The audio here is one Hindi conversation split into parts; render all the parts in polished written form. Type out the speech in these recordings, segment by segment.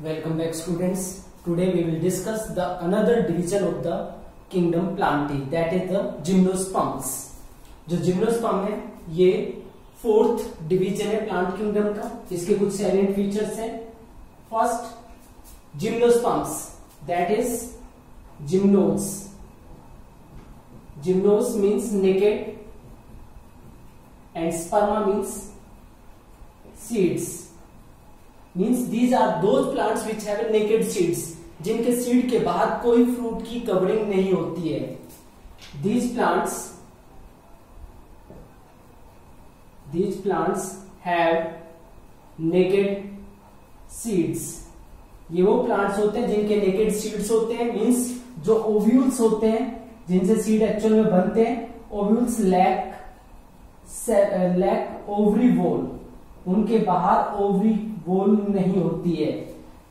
Welcome back students. Today we will discuss the another division of the kingdom plantae, that is the gymnosperms. जो जिम्नोस्पर्म है ये फोर्थ डिवीजन है प्लांट किंगडम का. इसके कुछ साइलेंट फीचर्स हैं. First gymnosperms, that is जिम्नोस. जिम्नोस means naked and sperma means seeds. Means these are those plants which have naked seeds, जिनके सीड के बाहर कोई फ्रूट की कवरिंग नहीं होती है. These plants have naked seeds. ये वो प्लांट्स होते हैं जिनके नेकेड सीड्स होते हैं. मीन्स जो ओव्यूल्स होते हैं जिनसे सीड एक्चुअल में बनते हैं, ओव्यूल्स लैक ओवरी वोल. उनके बाहर ओवरी वोल नहीं होती है,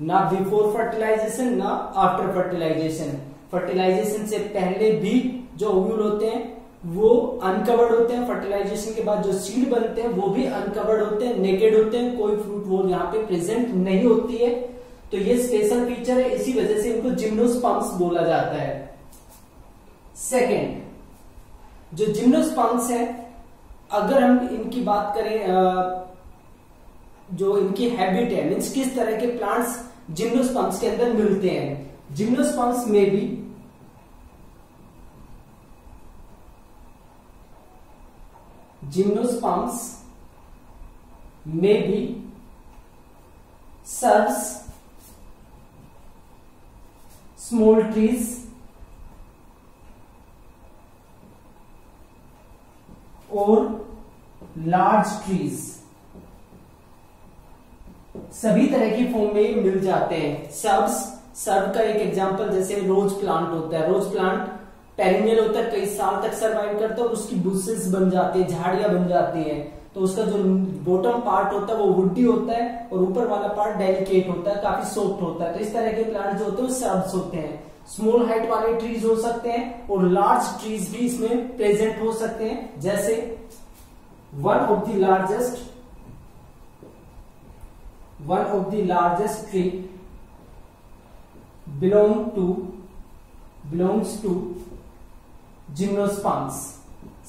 ना बिफोर फर्टिलाइजेशन ना आफ्टर फर्टिलाइजेशन. फर्टिलाइजेशन से पहले भी जो ओव्यूल होते हैं वो अनकवर्ड होते हैं. फर्टिलाइजेशन के बाद जो सीड बनते हैं वो भी अनकवर्ड होते हैं, नेकेड होते हैं. कोई फ्रूट वोल यहाँ पे प्रेजेंट नहीं होती है. तो ये स्पेशल फीचर है, इसी वजह से इनको जिम्नोस्पर्म्स बोला जाता है. सेकेंड, जो जिम्नोस्पर्म्स है, अगर हम इनकी बात करें, जो इनकी हैबिट है, मीन्स किस तरह के प्लांट्स जिम्नोस्पर्म्स के अंदर मिलते हैं. जिम्नोस्पर्म्स में भी सर्व्स स्मॉल ट्रीज और लार्ज ट्रीज. सभी तरह की फॉर्म में मिल जाते हैं. सर्व का एक एग्जांपल जैसे रोज प्लांट होता है. रोज प्लांट पेरिनियल होता है, कई साल तक सर्वाइव करता है और उसकी बुशेस बन जाती है, झाड़ियां बन जाती हैं. तो उसका जो बॉटम पार्ट होता है वो वुडी होता है और ऊपर वाला पार्ट डेलिकेट होता है, काफी सॉफ्ट होता है. तो इस तरह के प्लांट जो होते हैं वो सर्व्स होते हैं. स्मॉल हाइट वाले ट्रीज हो सकते हैं और लार्ज ट्रीज भी इसमें प्रेजेंट हो सकते हैं. जैसे one of the largest tree belongs to gymnosperms.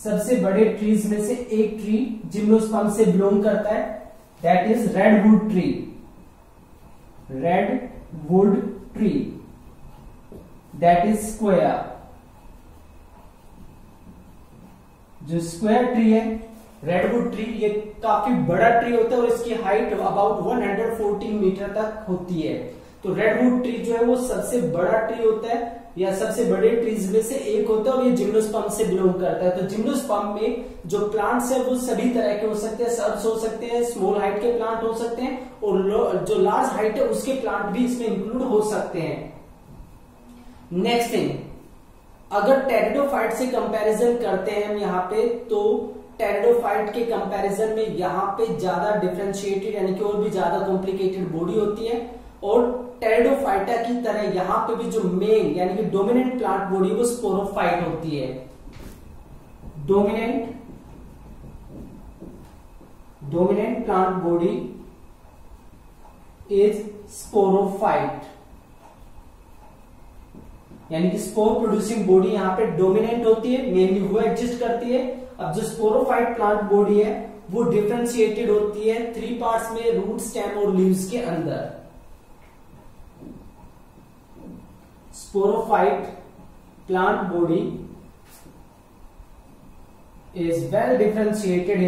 सबसे बड़े ट्रीज में से एक ट्री जिम्नोस्पर्म से बिलोंग करता है, that is redwood tree. That is square. जो स्क्वायर ट्री है, रेडवुड ट्री, ये काफी बड़ा ट्री होता है और इसकी हाइट अबाउट 114 मीटर तक होती है. तो रेडवुड ट्री जो है वो सबसे बड़ा ट्री होता है या सबसे बड़े ट्रीज में से एक होता है और ये जिम्नोस्पर्म से बिलोंग करता है. तो जिम्नोस्पर्म में जो प्लांट्स है वो सभी तरह के हो सकते हैं. सर्व्स हो सकते हैं, स्मॉल हाइट के प्लांट हो सकते हैं और जो लार्ज हाइट है उसके प्लांट भी इसमें इंक्लूड हो सकते हैं. नेक्स्ट थिंग, अगर टेरिडोफाइट से कंपैरिजन करते हैं हम यहाँ पे, तो टेरिडोफाइट के कंपैरिजन में यहाँ पे ज्यादा डिफरेंशिएटेड यानी कि और भी ज्यादा कॉम्प्लिकेटेड बॉडी होती है. और टेरिडोफाइटा की तरह यहाँ पे भी जो मेन यानी कि डोमिनेंट प्लांट बॉडी वो स्पोरोफाइट होती है. Dominant plant body is sporophyte, यानी कि स्पोर प्रोड्यूसिंग बॉडी यहाँ पे डोमिनेंट होती है, मेनली वो एग्जिस्ट करती है. अब जो स्पोरोफाइट प्लांट बॉडी है वो डिफरेंशिएटेड होती है 3 पार्ट्स में, रूट, स्टेम और लीव्स के अंदर. Sporophyte plant body is well differentiated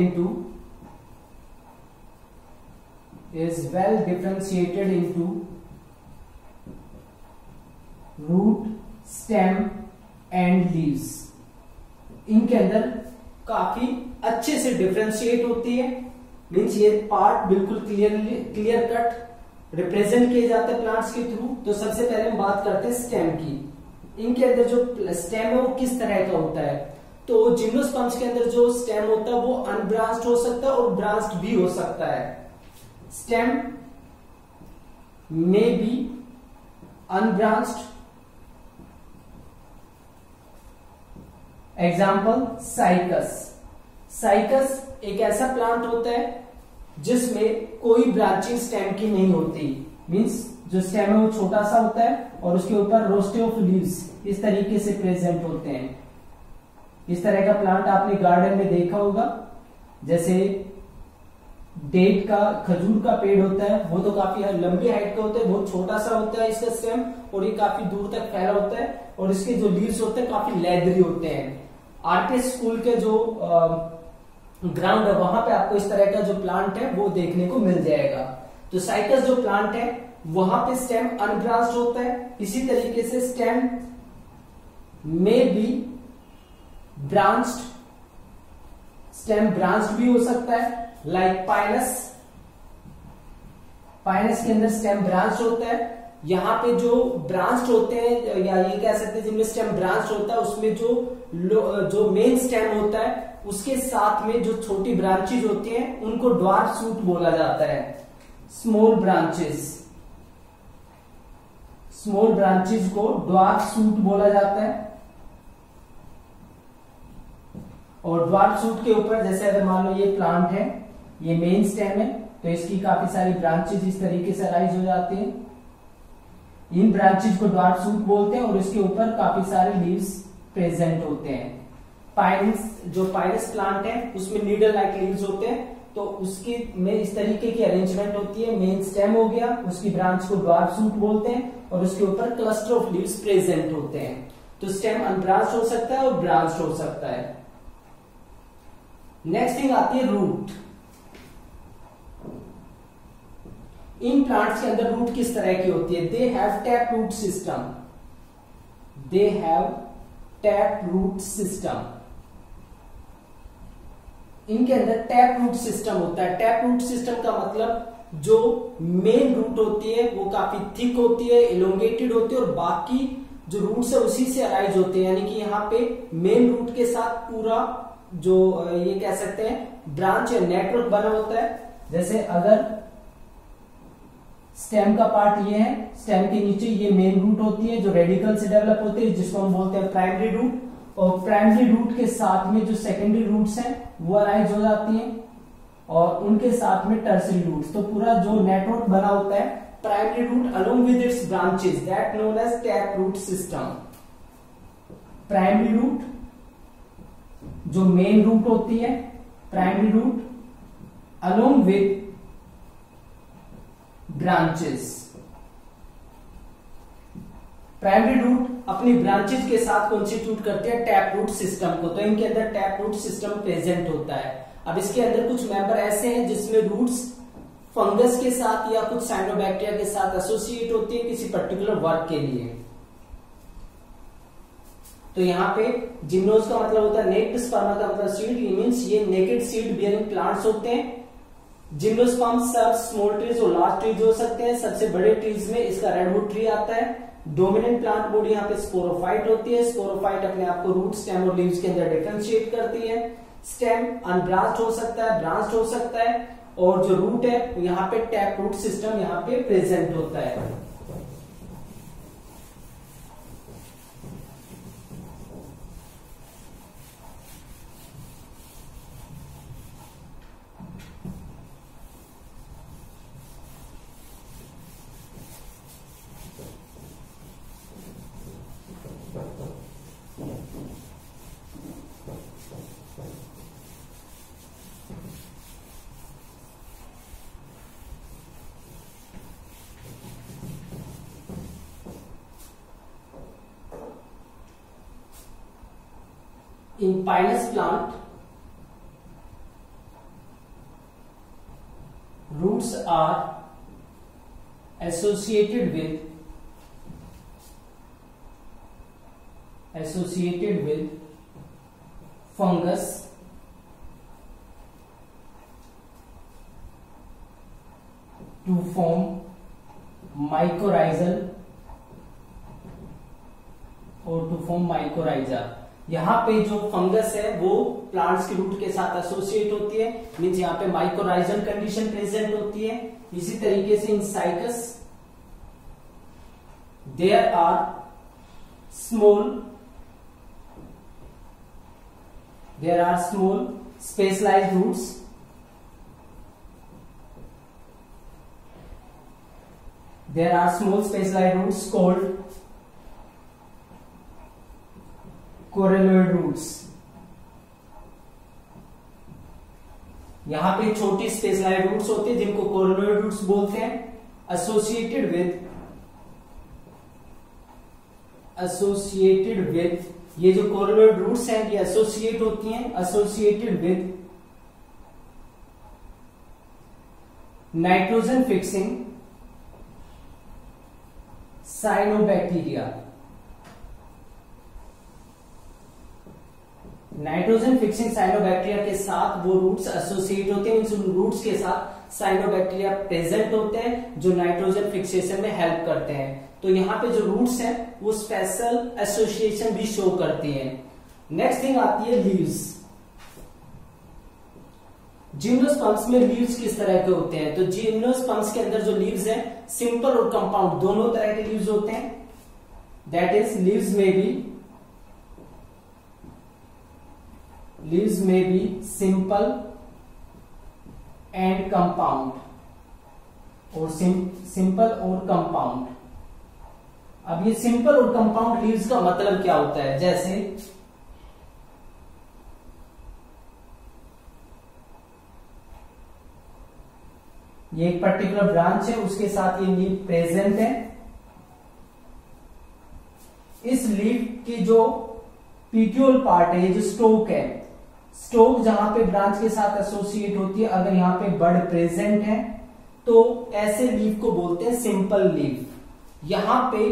into root, stem and leaves. इनके अंदर काफी अच्छे से डिफरेंशिएट होती है. मीन्स ये पार्ट बिल्कुल क्लियर कट रिप्रेजेंट किए जाते हैं प्लांट्स के थ्रू. तो सबसे पहले हम बात करते हैं स्टेम की. इनके अंदर जो स्टेम है वो किस तरह का होता है. तो जिम्नोस्पर्म्स के अंदर जो स्टेम होता है वो अनब्रांच्ड हो सकता है और ब्रांच्ड भी हो सकता है. स्टेम में बी अनब्रांच्ड. एग्जाम्पल साइकस एक ऐसा प्लांट होता है जिसमें कोई ब्रांचिंग स्टेम की नहीं होती. मीन्स जो स्टेम है वो छोटा सा होता है और उसके ऊपर रोस्टे ऑफ लीव्स इस तरीके से प्रेजेंट होते हैं। इस तरह का प्लांट आपने गार्डन में देखा होगा, जैसे डेट का, खजूर का पेड़ होता है, वो तो काफी लंबी हाइट का होता है, बहुत छोटा सा होता है इसका स्टेम और ये काफी दूर तक फैला होता है और इसके जो लीव्स होते हैं काफी लेदरी होते हैं। आरपीएस स्कूल के जो ग्राउंड है वहां पे आपको इस तरह का जो प्लांट है वो देखने को मिल जाएगा। तो साइकस जो प्लांट है वहां पे स्टेम अनब्रांच्ड होता है। इसी तरीके से स्टेम में भी ब्रांच्ड, स्टेम ब्रांच्ड भी हो सकता है, लाइक पाइनस। पाइनस के अंदर स्टेम ब्रांच होता है। यहाँ पे जो ब्रांच होते हैं या ये कह सकते हैं जिनमें स्टेम ब्रांच होता है उसमें जो मेन स्टेम होता है उसके साथ में जो छोटी ब्रांचेज होती हैं उनको ड्वार्फ शूट बोला जाता है। स्मॉल ब्रांचेस, स्मॉल ब्रांचेज को ड्वार्फ शूट बोला जाता है। और ड्वार्फ शूट के ऊपर जैसे अगर मान लो ये प्लांट है, ये मेन स्टेम है, तो इसकी काफी सारी ब्रांचेज इस तरीके से राइज हो जाती हैं। इन ब्रांचेज को ड्वार्फ शूट बोलते हैं और इसके ऊपर काफी सारे लीव्स प्रेजेंट होते हैं। पाइनस, जो पाइनस प्लांट है उसमें नीडल लाइक लीव्स होते हैं, तो उसकी में इस तरीके की अरेंजमेंट होती है। मेन स्टेम हो गया, उसकी ब्रांच को ड्वार्फ शूट बोलते हैं और उसके ऊपर क्लस्टर ऑफ लीव्स प्रेजेंट होते हैं। तो स्टेम अनब्रांच हो सकता है और ब्रांच हो सकता है। नेक्स्ट थिंग आती है रूट। इन प्लांट्स के अंदर रूट किस तरह की होती है? They have tap root system, they have tap root system. इनके अंदर टैप रूट सिस्टम होता है। टैप रूट सिस्टम का मतलब जो मेन रूट होती है वो काफी थिक होती है, इलोंगेटेड होती है और बाकी जो रूट्स है उसी से अराइज होते हैं। यानी कि यहाँ पे मेन रूट के साथ पूरा जो ये कह सकते हैं ब्रांच या नेटवर्क बना होता है। जैसे अगर स्टेम का पार्ट ये है, स्टेम के नीचे ये मेन रूट होती है जो रेडिकल से डेवलप होती है, जिसको हम बोलते हैं प्राइमरी रूट। और प्राइमरी रूट के साथ में जो सेकेंडरी रूट्स हैं वो अराइज हो जाती हैं और उनके साथ में टर्सरी रूट्स। तो पूरा जो नेटवर्क बना होता है primary root along with its branches, that known as tap root system. Primary root जो मेन रूट होती है, primary root along with branches. Primary root अपनी ब्रांचेज के साथ कॉन्स्टिट्यूट करते हैं टैप रूट सिस्टम को। तो इनके अंदर टैप रूट सिस्टम प्रेजेंट होता है। अब इसके अंदर कुछ मेंबर ऐसे हैं जिसमें रूट्स फंगस के साथ या कुछ साइनोबैक्टीरिया के साथ एसोसिएट होती है किसी पर्टिकुलर वर्क के लिए। तो यहाँ पे जिम्नोज का मतलब होता है नेक्ड, स्पर्मा का मतलब सीड, मींस ये नेकेड सीड बियरिंग प्लांट्स होते हैं। जिम्नोस्पर्म सब स्मॉल ट्रीज और लार्ज ट्रीज हो सकते हैं। सबसे बड़े ट्रीज में इसका रेडवुड ट्री आता है। डोमिनेंट प्लांट बॉडी यहाँ पे स्पोरोफाइट होती है। स्पोरोफाइट अपने आप को रूट, स्टेम और लीव्स के अंदर डिफरेंशिएट करती है। स्टेम अनब्रांच्ड हो सकता है, ब्रांच्ड हो सकता है और जो रूट है यहाँ पे टैप रूट सिस्टम यहाँ पे प्रेजेंट होता है। In Pinus plant, roots are associated with fungus to form mycorrhizal और to form mycorrhiza। यहाँ पे जो फंगस है वो प्लांट्स के रूट के साथ एसोसिएट होती है, मीन्स यहाँ पे माइकोराइजल कंडीशन प्रेजेंट होती है। इसी तरीके से in cycas there are small specialized roots there are small specialized roots called coralloid roots. यहां पे छोटी स्पेशलाइज्ड रूट्स होते हैं जिनको coralloid roots बोलते हैं. associated with ये जो coralloid roots हैं ये एसोसिएट होती हैं associated with nitrogen fixing cyanobacteria. Nitrogen fixing cyanobacteria के साथ वो रूट्स एसोसिएट होते हैं. उन रूट्स के साथ साइनोबैक्टीरिया प्रेजेंट होते हैं जो नाइट्रोजन फिक्सेशन में हेल्प करते हैं. तो यहाँ पे जो रूट्स हैं वो स्पेशल एसोसिएशन भी शो करती हैं. नेक्स्ट थिंग आती है लीव्स. जिम्नोस्पर्म्स में लीव्स किस तरह के होते हैं? तो जिम्नोस्पर्म्स के अंदर जो लीव्स हैं सिंपल और कंपाउंड दोनों तरह के लीव्स होते हैं. दैट इज लीव्स में बी सिंपल एंड कंपाउंड और सिंपल और कंपाउंड. अब ये सिंपल और कंपाउंड लीव्स का मतलब क्या होता है? जैसे ये एक पर्टिकुलर ब्रांच है उसके साथ ये लीफ प्रेजेंट है. इस लीफ की जो पीटियोल पार्ट है, ये जो स्टोक है, स्टोक जहां पे ब्रांच के साथ एसोसिएट होती है, अगर यहां पे बड प्रेजेंट है तो ऐसे लीफ को बोलते हैं सिंपल लीफ. यहां पे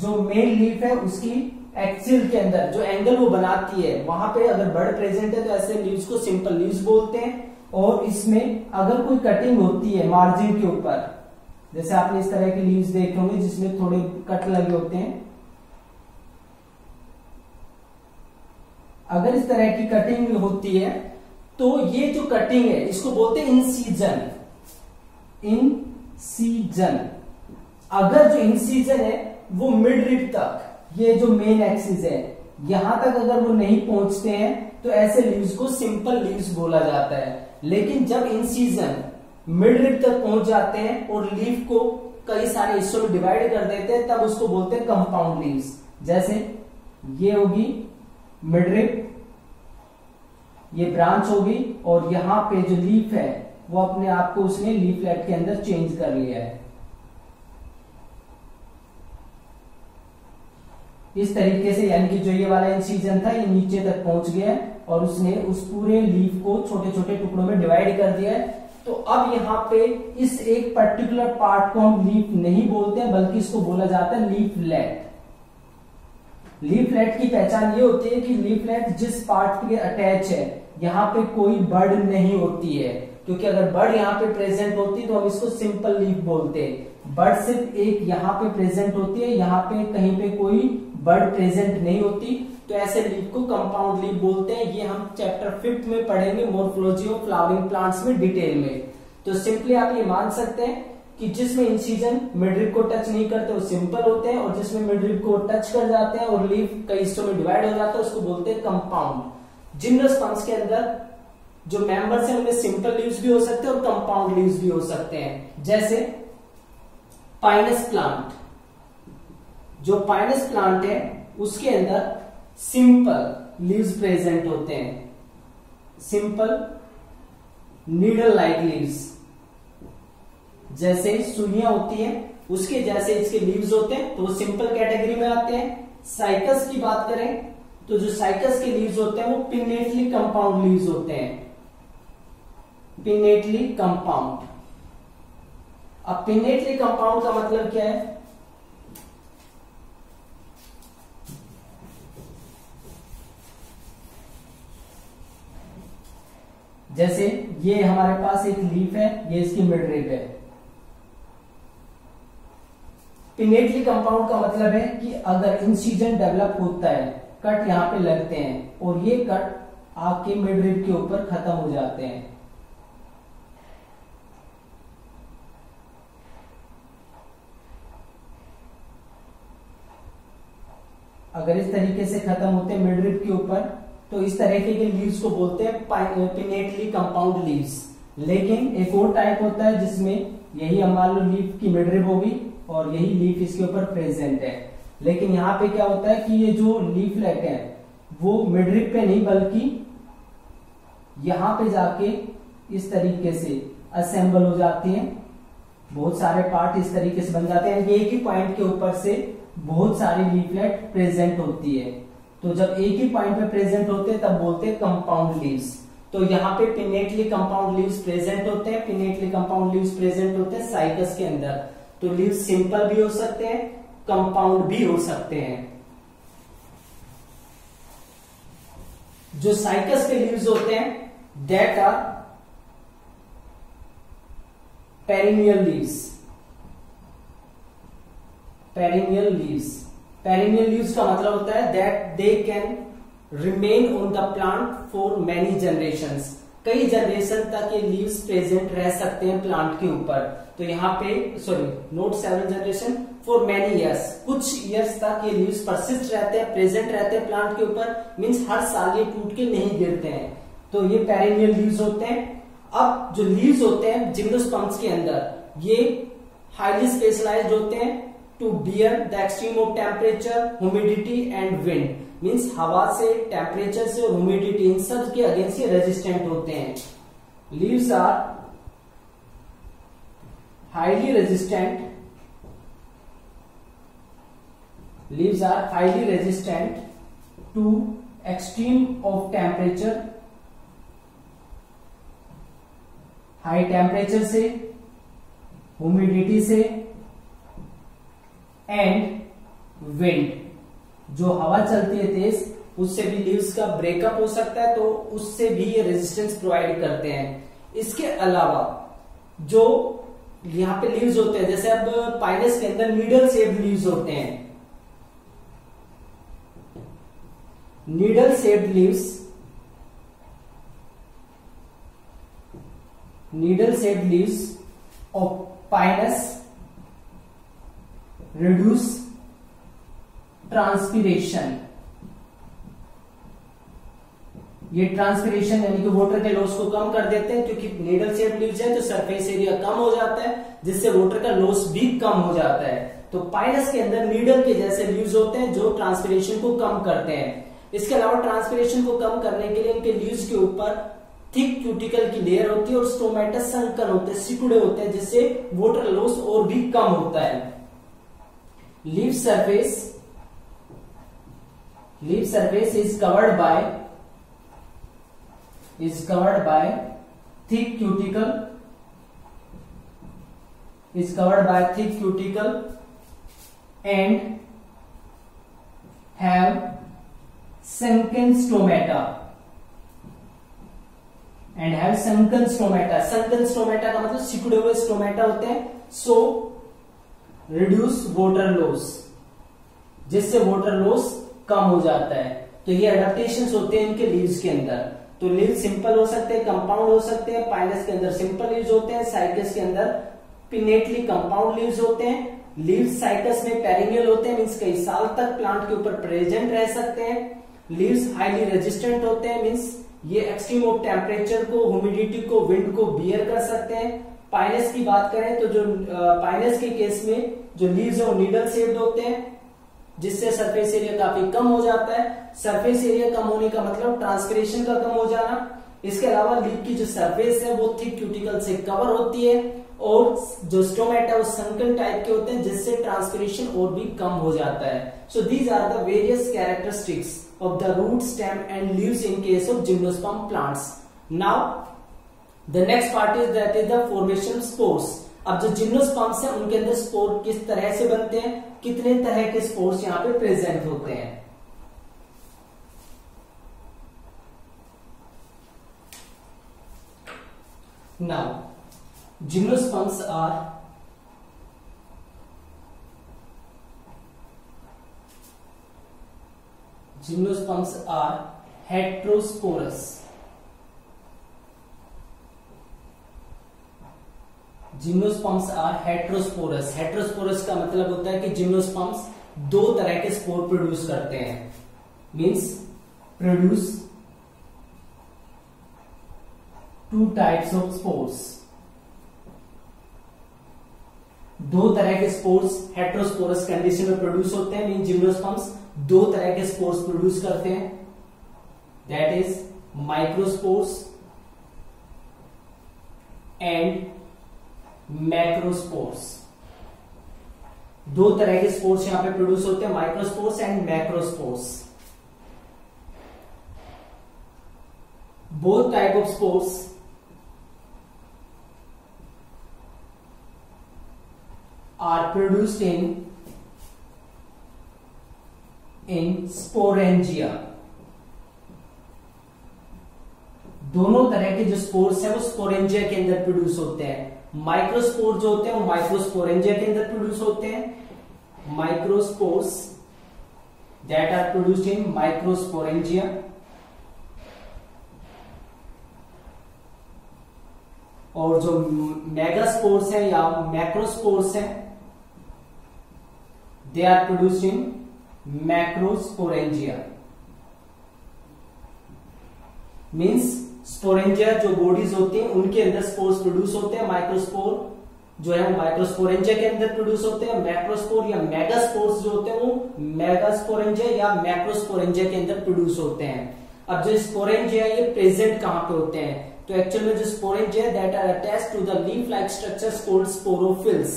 जो मेन लीफ है उसकी एक्सिल के अंदर जो एंगल वो बनाती है वहां पे अगर बड प्रेजेंट है तो ऐसे लीव्स को सिंपल लीव्स बोलते हैं. और इसमें अगर कोई कटिंग होती है मार्जिन के ऊपर, जैसे आपने इस तरह के लीव्स देखे होंगे जिसमें थोड़े कट लगे होते हैं, अगर इस तरह की कटिंग होती है तो ये जो कटिंग है इसको बोलते हैं इंसीजन. इंसीजन. अगर जो इंसीजन है वो मिड रिब तक, ये जो मेन एक्सिस है यहां तक अगर वो नहीं पहुंचते हैं तो ऐसे लीव्स को सिंपल लीव्स बोला जाता है. लेकिन जब इंसीजन मिड रिब तक पहुंच जाते हैं और लीफ को कई सारे हिस्सों में डिवाइड कर देते हैं तब उसको बोलते हैं कंपाउंड लीव्स. जैसे ये होगी मिड रिब, ये ब्रांच होगी और यहां पे जो लीफ है वो अपने आप को उसने लीफलेट के अंदर चेंज कर लिया है. इस तरीके से यानी कि जो ये वाला इंसीजन था ये नीचे तक पहुंच गया है और उसने उस पूरे लीफ को छोटे छोटे टुकड़ों में डिवाइड कर दिया है. तो अब यहाँ पे इस एक पर्टिकुलर पार्ट को हम लीफ नहीं बोलते हैं बल्कि इसको बोला जाता है लीफलेट. लीफलेट की पहचान ये होती है कि लीफलेट जिस पार्ट के अटैच है यहाँ पे कोई बड नहीं होती है, क्योंकि अगर बड यहाँ पे प्रेजेंट होती तो हम इसको सिंपल लीफ बोलते हैं. बड सिर्फ एक यहाँ पे प्रेजेंट होती है, यहाँ पे कहीं पे कोई बड प्रेजेंट नहीं होती, तो ऐसे लीफ को कंपाउंड लीफ बोलते हैं. ये हम चैप्टर 5 में पढ़ेंगे मॉर्फोलॉजी ऑफ फ्लावरिंग प्लांट्स में डिटेल में. तो सिंपली आप ये मान सकते हैं कि जिसमें इंसीजन मिडरिब को टच नहीं करते वो सिंपल होते हैं और जिसमें मिडरिब को टच कर जाते हैं और लीफ कई हिस्सों में डिवाइड हो जाता है उसको बोलते हैं कंपाउंड. जिम्नोस्पर्म्स के अंदर जो मेंबर्स हैं उनमें सिंपल लीव्स भी हो सकते हैं और कंपाउंड लीव्स भी हो सकते हैं. जैसे पाइनस प्लांट, जो पाइनस प्लांट है उसके अंदर सिंपल लीव्स प्रेजेंट होते हैं, सिंपल नीडल लाइक लीव्स. जैसे सुइयां होती हैं उसके जैसे इसके लीव्स होते हैं तो वो सिंपल कैटेगरी में आते हैं. साइकस की बात करें तो जो साइकस के लीव्स होते हैं वो पिनेटली कंपाउंड लीव्स होते हैं, पिनेटली कंपाउंड. अब पिनेटली कंपाउंड का मतलब क्या है? जैसे ये हमारे पास एक लीफ है, ये इसकी मिडरिब है. पिनेटली कंपाउंड का मतलब है कि अगर इंसीजन डेवलप होता है, कट यहां पे लगते हैं और ये कट आपके मिडरिब के ऊपर खत्म हो जाते हैं. अगर इस तरीके से खत्म होते हैं मिडरिब के ऊपर तो इस तरीके के लीव्स को बोलते हैं पिनेटली कंपाउंड लीव्स. लेकिन एक और टाइप होता है जिसमें यही हम मान लो लीफ की मिडरिब होगी और यही लीफ इसके ऊपर प्रेजेंट है। लेकिन यहाँ पे क्या होता है कि ये जो लीफलेट है वो मिडरिब पे नहीं बल्कि यहां पे जाके इस तरीके से असेंबल हो जाती हैं। बहुत सारे पार्ट इस तरीके से बन जाते हैं। एक ही पॉइंट के ऊपर से बहुत सारी लीफलेट प्रेजेंट होती है। तो जब एक ही पॉइंट पे प्रेजेंट होते हैं तब बोलते हैं कंपाउंड लीव्स। तो यहाँ पे पिनेटली कंपाउंड लीव्स प्रेजेंट होते हैं। पिनेटली कंपाउंड लीव्स प्रेजेंट होते हैं साइकस के अंदर। तो लीव्स सिंपल भी हो सकते हैं, कंपाउंड भी हो सकते हैं। जो साइकस के लीव्स होते हैं that are perennial leaves. Perennial leaves, perennial leaves का मतलब होता है that they can remain on the plant for many generations. कई जनरेशन तक ये लीव्स प्रेजेंट रह सकते हैं प्लांट के ऊपर। तो यहाँ पे note 7 generation for many years, कुछ ईयर्स तक ये लीव्स परसिस्ट रहते हैं, प्रेजेंट रहते हैं प्लांट के ऊपर। मींस हर साल ये टूट के नहीं गिरते हैं। तो ये पेरिनियल लीव्स होते हैं। अब जो लीव्स होते हैं जिम्नोस्पर्म्स के अंदर, ये हाईली स्पेशलाइज्ड होते हैं to bear the extreme of temperature, humidity and wind. Means हवा से, टेम्परेचर से और ह्यूमिडिटी, इन सब के अगेंस्ट ये रेजिस्टेंट होते हैं। Leaves are highly resistant, leaves are highly resistant to extreme of temperature, high temperature से, ह्यूमिडिटी से एंड विंड। जो हवा चलती है तेज, उससे भी लीव्स का ब्रेकअप हो सकता है, तो उससे भी ये रेजिस्टेंस प्रोवाइड करते हैं। इसके अलावा जो यहाँ पे लीव्स होते हैं, जैसे अब पाइनस के अंदर नीडल शेप्ड लीव्स होते हैं। Needle shaped leaves, needle shaped leaves of Pinus reduce transpiration. ये ट्रांसपिरेशन यानी कि वाटर के लॉस को कम कर देते हैं, क्योंकि नीडल शेप लीव्स है तो सरफेस एरिया कम हो जाता है, जिससे वाटर का लॉस भी कम हो जाता है। तो पाइनस के अंदर नीडल के जैसे लीव्स होते हैं जो ट्रांसपिरेशन को कम करते हैं। इसके अलावा ट्रांसपिरेशन को कम करने के लिए इनके लीव्स के ऊपर थिक क्यूटिकल की लेयर होती है और स्टोमेटा संकन होते हैं, सिकुड़े होते हैं, जिससे वाटर लॉस और भी कम होता है। Leaf surface is covered by thick cuticle, and have sunken stomata, sunken stomata का मतलब सिकुड़े हुए स्टोमेटा होते हैं। सो रिड्यूस वाटर लॉस, जिससे वाटर लॉस कम हो जाता है। तो ये अडेप्टेशंस होते हैं इनके लीव्स के अंदर। तो लीव्स सिंपल हो सकते हैं, कंपाउंड हो सकते हैं। पाइनस के अंदर सिंपल लीव्स होते हैं, साइकस के अंदर पिनेटली कंपाउंड लीव्स होते हैं। लीव्स साइकस में पेरिनियल होते हैं, मींस कई साल तक प्लांट के ऊपर प्रेजेंट रह सकते हैं। लीव्स हाईली रेजिस्टेंट होते हैं, मींस ये एक्सट्रीम ऑफ टेम्परेचर को, ह्यूमिडिटी को, विंड को बियर कर सकते हैं। पाइनस की बात करें तो जो पाइनस के केस में जो लीव्स है वो नीडल शेप्ड होते हैं, जिससे सरफेस एरिया काफी कम हो जाता है। सरफेस एरिया कम होने का मतलब ट्रांसपिरेशन का कम हो जाना। इसके अलावा लीफ की जो सरफेस है वो थिक क्यूटिकल से कवर होती है और जो स्टोमेटा है वो संकन टाइप के होते हैं, जिससे ट्रांसपिरेशन और भी कम हो जाता है। So these are the various characteristics of the root, stem and leaves in case of gymnosperm plants. Now the next part is that is the formation of spores. अब जो जिम्नोस्पर्म्स हैं उनके अंदर स्पोर किस तरह से बनते हैं, कितने तरह के स्पोर्स यहाँ पे प्रेजेंट होते हैं। Now gymnosperms are heterosporous. Gymnosperms are heterosporous. Heterosporous का मतलब होता है कि जिम्नोस्पर्म्स दो तरह के स्पोर प्रोड्यूस करते हैं, means produce two types of spores, दो तरह के स्पोर्स हेटेरोस्पोरस कंडीशन में प्रोड्यूस होते हैं। मीन जिम्नोस्पर्म्स दो तरह के स्पोर्स प्रोड्यूस करते हैं, that is microspores and macrospores. दो तरह के स्पोर्स यहां पे प्रोड्यूस होते हैं, microspores and macrospores. Both type of spores are produced in sporangia। दोनों तरह के जो स्पोर्स हैं वो स्पोरेंजिया के अंदर प्रोड्यूस होते हैं। माइक्रोस्पोर जो होते हैं वो माइक्रोस्पोरेंजिया के अंदर प्रोड्यूस होते हैं। Microspores that are produced in microsporangia, और जो मेगास्पोर्स हैं या मैक्रोस्पोर्स हैं they are produced in macrosporangia. Means sporangia जो बॉडीज होती हैं उनके अंदर स्पोर्स प्रोड्यूस होते हैं, माइक्रोस्पोर जो है वो माइक्रोस्पोरेंजिया के अंदर प्रोड्यूस होते हैं, मैक्रोस्पोर या मेगास्पोर्स जो होते हैं वो मेगास्पोरेंजिया या मैक्रोस्पोरेंजिया के अंदर प्रोड्यूस होते हैं। अब जो स्पोरेंजिया ये प्रेजेंट कहां पे होते हैं, तो एक्चुअल में जो sporangia that are attached to the leaf like structures called sporophylls.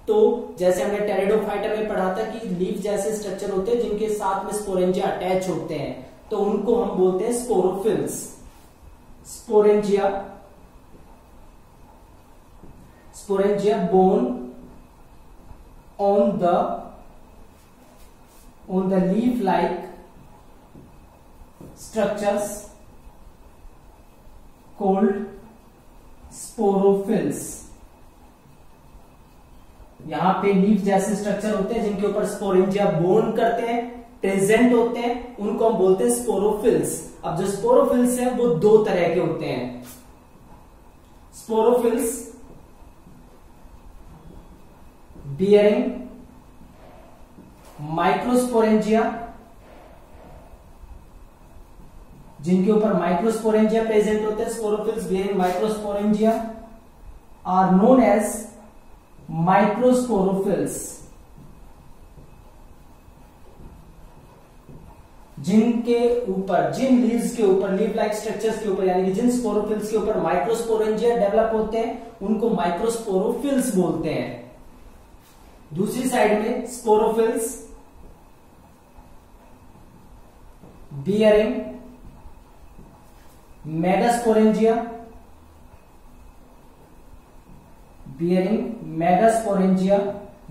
तो जैसे हमने टेरिडोफाइटा में पढ़ा था कि लीफ जैसे स्ट्रक्चर होते हैं जिनके साथ में स्पोरेंजिया अटैच होते हैं, तो उनको हम बोलते हैं sporophylls. Sporangia borne on the leaf like structures called sporophylls. यहां पे लीफ जैसे स्ट्रक्चर होते हैं जिनके ऊपर स्पोरेंजिया बोर्न करते हैं, प्रेजेंट होते हैं, उनको हम बोलते हैं स्पोरोफिल्स। अब जो स्पोरोफिल्स हैं वो दो तरह के होते हैं। स्पोरोफिल्स बियरिंग माइक्रोस्पोरेंजिया, जिनके ऊपर माइक्रोस्पोरेंजिया प्रेजेंट होते हैं, sporophylls bearing microsporangia are known as microsporophylls. जिनके ऊपर, जिन लीव्स के ऊपर, लीफ लाइक स्ट्रक्चर्स के ऊपर, यानी कि जिन स्पोरोफिल्स के ऊपर माइक्रोस्पोरेंजिया डेवलप होते हैं उनको माइक्रोस्पोरोफिल्स बोलते हैं। दूसरी साइड में sporophylls bearing megasporangia,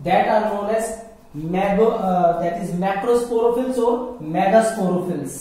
that are known as that is macrosporophils or megasporophils।